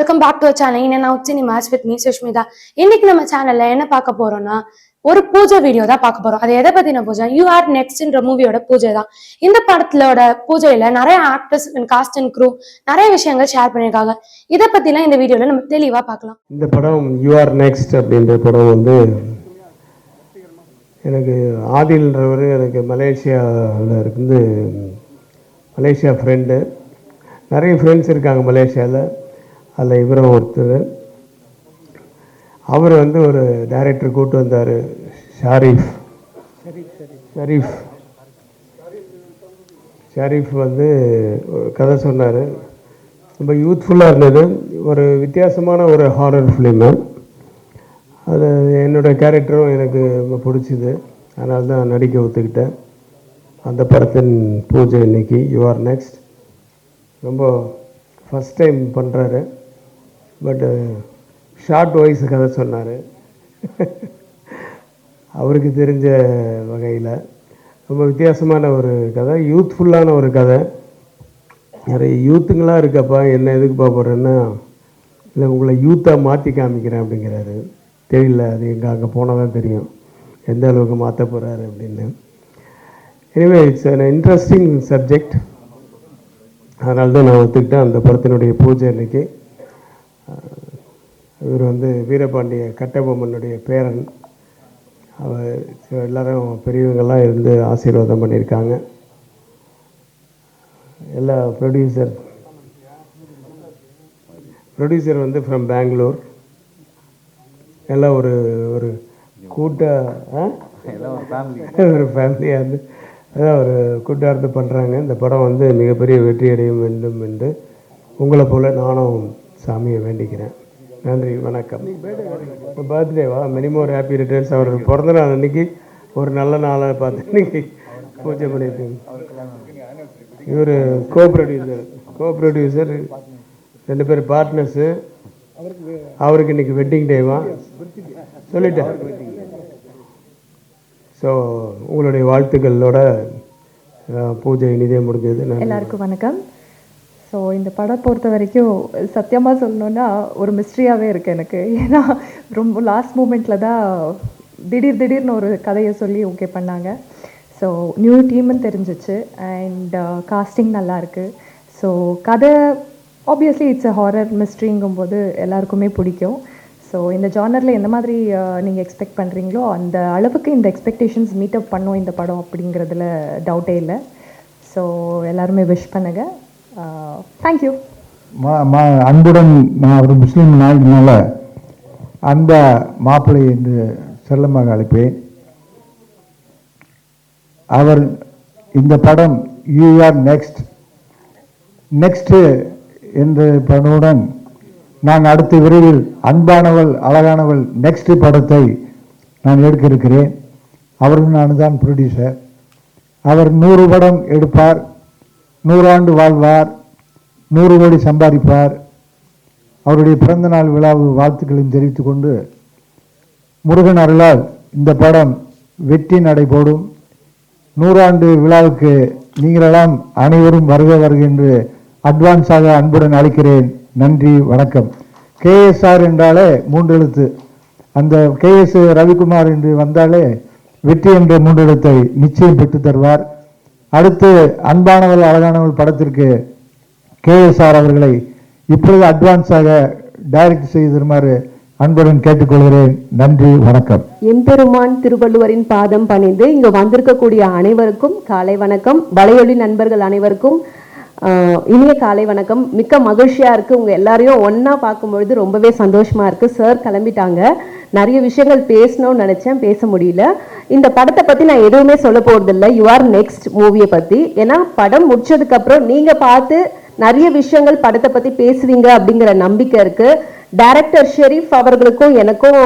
Welcome back to channel. நான் உச்சினி match with me Sushmita. இன்னைக்கு நம்ம சேனல்ல என்ன பார்க்க போறோம்னா ஒரு பூஜை வீடியோ தான் பார்க்க போறோம். அது எதை பத்தின பூஜை? யூ ஆர் நெக்ஸ்ட்ன்ற மூவியோட பூஜை தான். இந்த படத்தோட பூஜையில நிறைய actors and cast and crew நிறைய விஷயங்கள் ஷேர் பண்ணியிருக்காங்க. இதை பத்திலாம் இந்த வீடியோல நம்ம தெளிவா பார்க்கலாம். இந்த படம் யூ ஆர் நெக்ஸ்ட் அப்படின்ற படம் வந்து எனக்கு ஆதில்ன்றவர் எனக்கு மலேசியாவில் இருந்து மலேசியா ஃப்ரெண்டு, நிறைய ஃப்ரெண்ட்ஸ் இருக்காங்க மலேசியாவில். அதில் இவரும் ஒருத்தர். அவர் வந்து ஒரு டைரக்டர் கூப்பிட்டு வந்தார், ஷரீஃப் வந்து கதை சொன்னார். ரொம்ப யூத்ஃபுல்லாக இருந்தது. ஒரு வித்தியாசமான ஒரு ஹாரர் ஃபிலிமு. அது என்னோடய கேரக்டரும் எனக்கு ரொம்ப பிடிச்சிது. அதனால தான் நடிக்க ஒத்துக்கிட்டேன். அந்த படத்தின் பூஜை இன்றைக்கி யூ ஆர் நெக்ஸ்ட். ரொம்ப ஃபஸ்ட் டைம் பண்ணுறாரு. பட்டு ஷார்ட் வாய்ஸ் கதை சொன்னார். அவருக்கு தெரிஞ்ச வகையில் ரொம்ப வித்தியாசமான ஒரு கதை, யூத்ஃபுல்லான ஒரு கதை. நிறைய யூத்துங்களாக இருக்கப்பா, என்ன எதுக்கு போகிறேன்னா இல்லை உங்களை யூத்தாக மாற்றி காமிக்கிறேன் அப்படிங்கிறாரு. தெரியல, அது எங்கே அங்கே போனால் தான் தெரியும் எந்த அளவுக்கு மாற்ற போகிறாரு அப்படின்னு. Anyway it's an interesting subject. அதனால தான் நான் ஒத்துக்கிட்டேன். அந்த படத்தினுடைய பூஜை அன்றைக்கி. இவர் வந்து வீரபாண்டிய கட்டபொம்மனுடைய பேரன். அவர் எல்லோரும் பெரியவங்கள்லாம் இருந்து ஆசீர்வாதம் பண்ணியிருக்காங்க. எல்லா ப்ரொடியூசர் வந்து ஃப்ரம் பெங்களூர். எல்லாம் ஒரு ஒரு ஒரு ஃபேமிலியாக இருந்து அதான் ஒரு கூட்டாக இருந்து பண்ணுறாங்க. இந்த படம் வந்து மிகப்பெரிய வெற்றி அடையும் வேண்டும் என்று உங்களை போல் நானும் சாமியை வேண்டிக்கிறேன். நன்றி, வணக்கம். பர்த்டேவா? Many more happy returns. அவர் பிறந்த நாள் அன்றைக்கி ஒரு நல்ல நாளாக பார்த்து இன்றைக்கி பூஜை பண்ணியிருக்கேன். இவர் கோ ப்ரொடியூசர் 2 பேர் பார்ட்னர்ஸு. அவருக்கு இன்றைக்கி வெட்டிங் டேவா சொல்லிட்டேன். ஸோ உங்களுடைய வாழ்த்துக்களோட பூஜை இனிதே முடிஞ்சது. எல்லாருக்கும் வணக்கம். ஸோ இந்த படம் பொறுத்த வரைக்கும் சத்தியமாக சொல்லணுன்னா ஒரு மிஸ்ட்ரியாகவே இருக்குது எனக்கு. ஏன்னா ரொம்ப லாஸ்ட் மூமெண்ட்டில் தான் திடீர்னு ஒரு கதையை சொல்லி ஓகே பண்ணாங்க. ஸோ நியூ டீம்னு தெரிஞ்சிச்சு. அண்ட் காஸ்டிங் நல்லாயிருக்கு. ஸோ கதை ஆப்வியஸ்லி இட்ஸ் அ ஹாரர் மிஸ்ட்ரிங்கும்போது எல்லாருக்குமே பிடிக்கும். ஸோ இந்த ஜானரில் எந்த மாதிரி நீங்கள் எக்ஸ்பெக்ட் பண்ணுறீங்களோ அந்த அளவுக்கு இந்த எக்ஸ்பெக்டேஷன்ஸ் மீட் அப் பண்ணும் இந்த படம் அப்படிங்கிறதுல டவுட்டே இல்லை. ஸோ எல்லாருமே விஷ் பண்ணுங்கள். தேங்க்யூ. அன்புடன் நான் ஒரு முஸ்லீம் நாடுனால அந்த மாப்பிள்ளை என்று செல்லமாக அழைப்பேன். அவர் இந்த படம் யூ ஆர் நெக்ஸ்ட் என்ற படமுடன் நான் அடுத்த விரைவில் அன்பானவள் அழகானவள் நெக்ஸ்ட் படத்தை நான் எடுக்க இருக்கிறேன். அவரும் நான் தான் ப்ரொடியூசர். அவர் 100 படம் எடுப்பார், 100 ஆண்டு வாழ்வார், 100 கோடி சம்பாதிப்பார். அவருடைய பிறந்தநாள் விழாவு வாழ்த்துக்களையும் தெரிவித்து கொண்டு முருகன் அருளால் இந்த படம் வெற்றி நடைபோடும். 100 ஆண்டு விழாவுக்கு நீங்களெல்லாம் அனைவரும் வருக என்று அட்வான்ஸாக அன்புடன் அழைக்கிறேன். நன்றி, வணக்கம். KSR என்றாலே 3 எழுத்து. அந்த KS ரவிக்குமார் என்று வந்தாலே வெற்றி என்ற 3 எழுத்தை நிச்சயம் பெற்று தருவார். அடுத்து அன்பானவள் அழகானவள் படத்திற்கு KSR அவர்களை இப்பொழுது அட்வான்ஸாக டைரக்ட் செய்து தருமாறு அன்புடன் கேட்டுக்கொள்கிறேன். நன்றி, வணக்கம். எம்பெருமான் திருவள்ளுவரின் பாதம் பணிந்து இங்கு வந்திருக்கக்கூடிய அனைவருக்கும் காலை வணக்கம். வலையொலி நண்பர்கள் அனைவருக்கும் இனிய காலை வணக்கம். மிக்க மகிழ்ச்சியாக இருக்குது. உங்கள் எல்லாரையும் ஒன்றா பார்க்கும்பொழுது ரொம்பவே சந்தோஷமாக இருக்குது. சார் கிளம்பிட்டாங்க. நிறைய விஷயங்கள் பேசணும்னு நினச்சேன், பேச முடியல. இந்த படத்தை பற்றி நான் எதுவுமே சொல்ல போகிறதில்ல, யூ ஆர் நெக்ஸ்ட் மூவியை பற்றி. ஏன்னா படம் முடிச்சதுக்கப்புறம் நீங்கள் பார்த்து நிறைய விஷயங்கள் படத்தை பற்றி பேசுவீங்க அப்படிங்கிற நம்பிக்கை இருக்குது. டைரக்டர் ஷெரீஃப் அவர்களுக்கும் எனக்கும்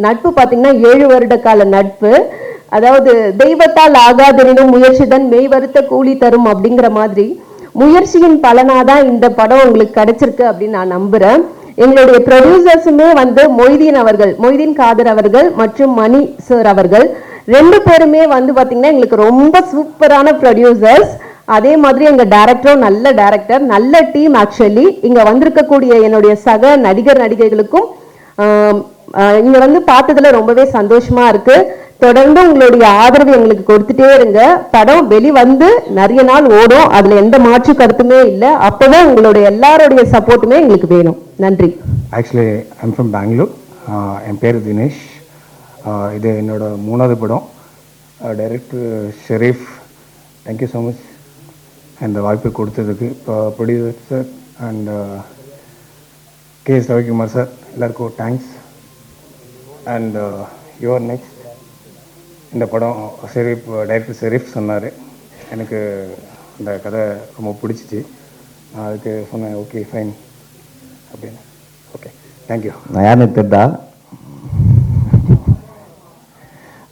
நட்பு பார்த்தீங்கன்னா 7 வருட கால நட்பு. அதாவது தெய்வத்தால் ஆகாதெனினும் முயற்சிதான் மெய் வருத்த கூலி தரும் அப்படிங்கிற மாதிரி முயற்சியின் பலனாதான் இந்த படம் உங்களுக்கு கிடைச்சிருக்கு அப்படின்னு நான் நம்புறேன். எங்களுடைய ப்ரொடியூசர்ஸுமே வந்து மொய்தீன் காதர் அவர்கள் மற்றும் மணி சார் அவர்கள் 2 பேருமே வந்து பார்த்தீங்கன்னா எங்களுக்கு ரொம்ப சூப்பரான ப்ரொடியூசர்ஸ். அதே மாதிரி எங்க டைரக்டரும் நல்ல டைரக்டர், நல்ல டீம். ஆக்சுவலி இங்க வந்திருக்கக்கூடிய என்னுடைய சக நடிகர் நடிகைகளுக்கும் இங்க வந்து பார்த்ததுல ரொம்பவே சந்தோஷமா இருக்கு. தொடர்ந்து உங்களுடைய ஆதரவு எங்களுக்கு கொடுத்துட்டே இருங்க. படம் வெளிவந்து நிறைய நாள் ஓடும், அதுல எந்த மாற்று கருத்துமே இல்லை. அப்பவே உங்களுடைய எல்லாருடைய சப்போர்ட்டுமே எங்களுக்கு வேணும். நன்றி. Actually I'm from Bangalore. என் பேர் தினேஷ். இது என்னோட 3வது படம். Director Sharif, thank you so much இந்த வாய்ப்பு கொடுத்ததுக்கு. இப்போ producer and K Ravikumar sir எல்லாருக்கும் தேங்க்ஸ். அண்ட் யுவர் நெக்ஸ்ட் இந்த படம் ஷெரீஃப், டைரக்டர் ஷெரீஃப் சொன்னார். எனக்கு அந்த கதை ரொம்ப பிடிச்சிச்சு. நான் அதுக்கு சொன்னேன் ஓகே ஃபைன் அப்படின்னு. Okay, thank you. நான் யாருன்னு தெரிதா?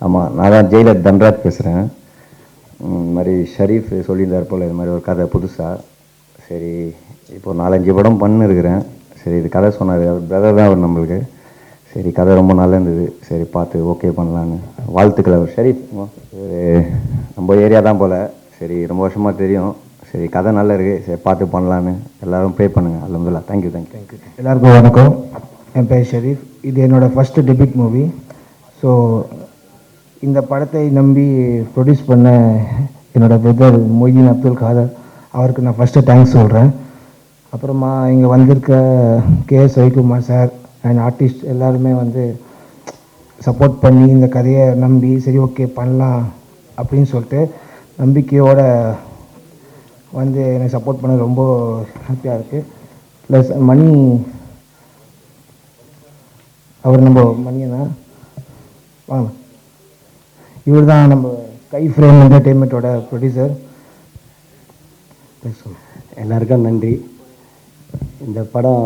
ஆமாம், நான் தான் ஜெயிலர் தன்ராஜ் பேசுகிறேன். இந்த மாதிரி ஷரீஃப் சொல்லியிருந்தார் போல் இது மாதிரி ஒரு கதை புதுசாக. சரி, இப்போது 4-5 படம் பண்ணிருக்கிறேன். சரி, இது கதை சொன்னார், அவர் பிரதர் தான் அவர் நம்மளுக்கு. சரி, கதை ரொம்ப நல்லா இருந்தது. சரி, பார்த்து ஓகே பண்ணலான்னு. வாழ்த்துக்கள். அவர் ஷரீஃப் நம்ம ஏரியா தான் போல். சரி, ரொம்ப வருஷமாக தெரியும். சரி, கதை நல்லா இருக்குது. சரி, பார்த்து பண்ணலான்னு எல்லோரும் ப்ரே பண்ணுங்கள். அல்ஹம்துலில்லாஹ். தேங்க்யூ. எல்லாருக்கும் வணக்கம். என் பேர் ஷெரீஃப். இது என்னோடய ஃபஸ்ட்டு டெபியூட் மூவி. ஸோ இந்த படத்தை நம்பி ப்ரொடியூஸ் பண்ண என்னோடய பிரதர் மொய்தீன் அப்துல் காதர், அவருக்கு நான் ஃபஸ்ட்டு தேங்க்ஸ் சொல்கிறேன். அப்புறமா இங்கே வந்திருக்க KS Ravikumar sir and artist எல்லாருமே வந்து சப்போர்ட் பண்ணி இந்த கதையை நம்பி சரி ஓகே பண்ணலாம் அப்படின்னு சொல்லிட்டு நம்பிக்கையோடு வந்து எனக்கு சப்போர்ட் பண்ண ரொம்ப ஹாப்பியாக இருக்குது. ப்ளஸ் மணி, அவர் நம்ம மணியனா வாங்க, இவர் தான் நம்ம கை ஃப்ரேம் என்டர்டெயின்மெண்ட்டோட ப்ரொடியூசர். எல்லாருக்கும் நன்றி. இந்த படம்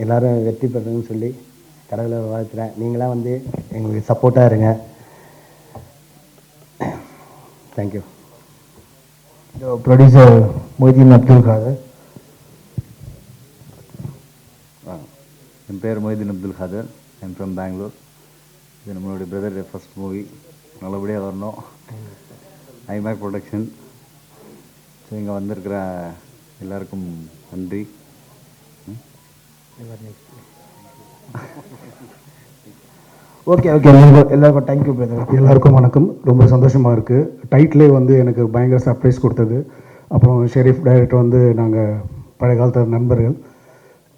எல்லோரும் வெற்றி பெறணும்னு சொல்லி கடவுளை வாழ்த்துறேன். நீங்களாம் வந்து எங்களுக்கு சப்போர்ட்டாக இருங்க. தேங்க்யூ. ப்ரொடியூசர் மொய்தீன் அப்துல் காதர். என் பேர் மொய்தீன் அப்துல் காதர். I'm from Bangalore. இது நம்மளுடைய பிரதர் ஃபஸ்ட் மூவி. நல்லபடியாக வரணும். IMac production. ஸோ இங்கே வந்திருக்கிற எல்லாருக்கும் நன்றி. ஓகே எல்லாருக்கும் தேங்க்யூ பிரதர். எல்லாருக்கும் வணக்கம். ரொம்ப சந்தோஷமாக இருக்குது. டைட்டிலே வந்து எனக்கு பயங்கர சர்ப்ரைஸ் கொடுத்தது. அப்புறம் ஷெரீஃப் டைரக்டர் வந்து நாங்கள் பழைய காலத்து நண்பர்கள்.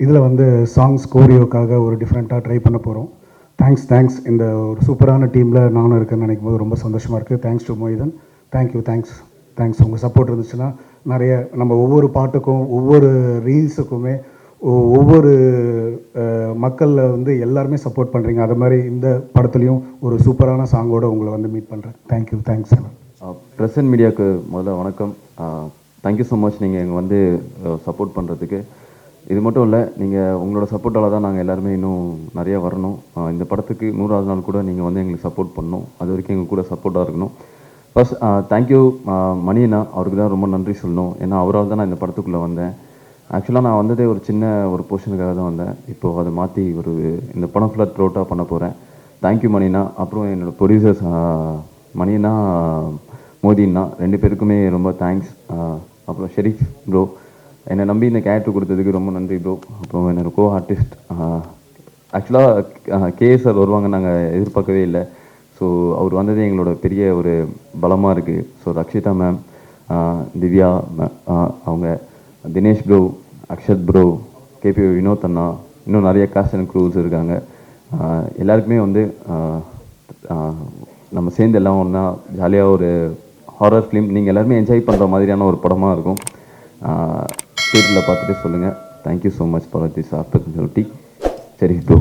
இதில் வந்து சாங்ஸ் கோரியோக்காக ஒரு டிஃப்ரெண்ட்டாக ட்ரை பண்ண போகிறோம். தேங்க்ஸ். இந்த ஒரு சூப்பரான டீமில் நானும் இருக்கேன்னு நினைக்கும் போது ரொம்ப சந்தோஷமாக இருக்குது. Thanks to Moideen. Thank you. Thanks. உங்கள் சப்போர்ட் இருந்துச்சுன்னா நிறைய நம்ம ஒவ்வொரு பாட்டுக்கும் ஒவ்வொரு ரீல்ஸுக்குமே ஒவ்வொரு மக்களில் வந்து எல்லாருமே சப்போர்ட் பண்ணுறீங்க. அது மாதிரி இந்த படத்துலையும் ஒரு சூப்பரான சாங்கோடு உங்களை வந்து மீட் பண்ணுறேன். தேங்க்ஸ். ப்ரெஸ் அண்ட் மீடியாவுக்கு முதல்ல வணக்கம். தேங்க்யூ ஸோ மச் நீங்கள் எங்கள் வந்து சப்போர்ட் பண்ணுறதுக்கு. இது மட்டும் இல்லை, நீங்கள் உங்களோட சப்போர்ட்டால் தான் நாங்கள் எல்லாருமே இன்னும் நிறையா வரணும். இந்த படத்துக்கு 100வது நாள் கூட நீங்கள் வந்து எங்களுக்கு சப்போர்ட் பண்ணணும். அது வரைக்கும் எங்கள் கூட சப்போர்ட்டாக இருக்கணும். ஃபர்ஸ்ட் தேங்க்யூ மணியண்ணா, அவருக்கு தான் ரொம்ப நன்றி சொல்லணும். ஏன்னா அவரால் தான் நான் இந்த படத்துக்குள்ளே வந்தேன். ஆக்சுவலாக நான் வந்ததே ஒரு சின்ன ஒரு போர்ஷனுக்காக தான் வந்தேன். இப்போது அதை மாற்றி இந்த படம் ஃபுல்லாக த்ரோட்டாக பண்ண போகிறேன். தேங்க்யூ மணியண்ணா. அப்புறம் என்னோடய ப்ரொடியூசர்ஸ் மணியண்ணா, மோதிண்ணா, 2 பேருக்குமே ரொம்ப தேங்க்ஸ். அப்புறம் ஷெரீஃப் ப்ரோ, என்னை நம்பி இந்த கேரக்டர் கொடுத்ததுக்கு ரொம்ப நன்றி ப்ரோ. அப்புறம் என்னோடய கோ ஆர்டிஸ்ட் ஆக்சுவலாக கேஎஸ் சார் வருவாங்க நாங்கள் எதிர்பார்க்கவே இல்லை. ஸோ அவர் வந்ததே எங்களோட பெரிய ஒரு பலமாக இருக்குது. ஸோ ரக்ஷிதா மேம், திவ்யா அவங்க, Dinesh bro, Akshat bro, KP Vinod அண்ணா, இன்னும் நிறைய காஸ்ட் அண்ட் க்ரூஸ் இருக்காங்க. எல்லாருக்குமே வந்து நம்ம சேர்ந்து எல்லாம் ஒன்றா ஜாலியாக ஒரு ஹாரர் ஃபிலிம் நீங்கள் எல்லாருமே என்ஜாய் பண்ணுற மாதிரியான ஒரு படமாக இருக்கும். தியேட்டரில் பார்த்துட்டு சொல்லுங்கள். Thank you so much for this opportunity. சரி ப்ரோ.